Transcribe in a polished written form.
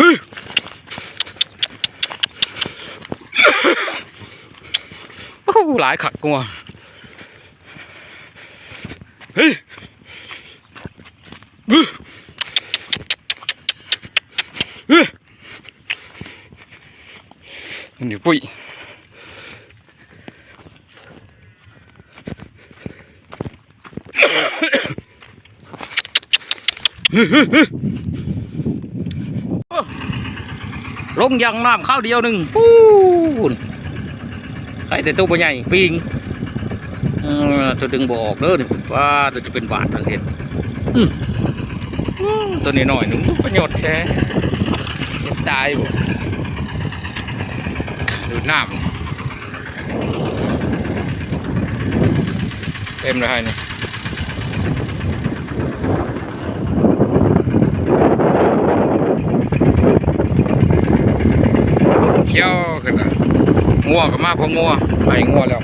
โอ้หลายขัดกัวเฮ้ยนี่ปุ้ยลงยังน้ำข้าวเดียวหนึ่งปูนใครแต่ตัวใหญ่ปิงตัวดึงบ่ออกเด้อนี่ว่าตัวจะเป็นบาดทางเห็ดตัวนี้หน่อยหนึ่งประโยชน์แท้ตายบ่ดูน้ำเต็มเลยนี่เที่ยวกันนะงัวกับมาพองัวไปงัวแล้ว